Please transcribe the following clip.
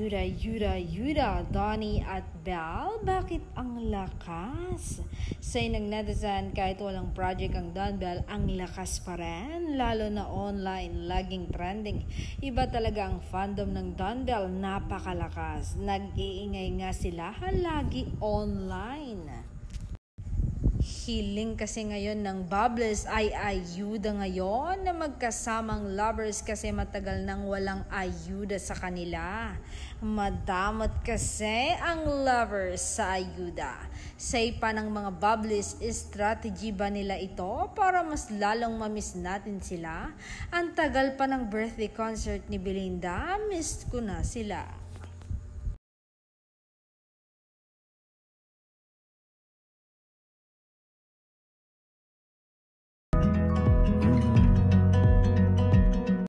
Yuda, Donnie at Belle, bakit ang lakas? Say nagnetizen kahit walang project ang Don Bell, ang lakas pa rin, lalo na online, laging trending. Iba talaga ang fandom ng Don Bell, napakalakas. Nag-iingay nga sila, lagi online. Hiling kasi ngayon ng Bubbles ay ayuda ngayon na magkasamang lovers kasi matagal nang walang ayuda sa kanila. Madamot kasi ang lovers sa ayuda. Say pa ng mga Bubbles, strategy ba nila ito para mas lalong mamiss natin sila? Ang tagal pa ng birthday concert ni Belinda, miss ko na sila.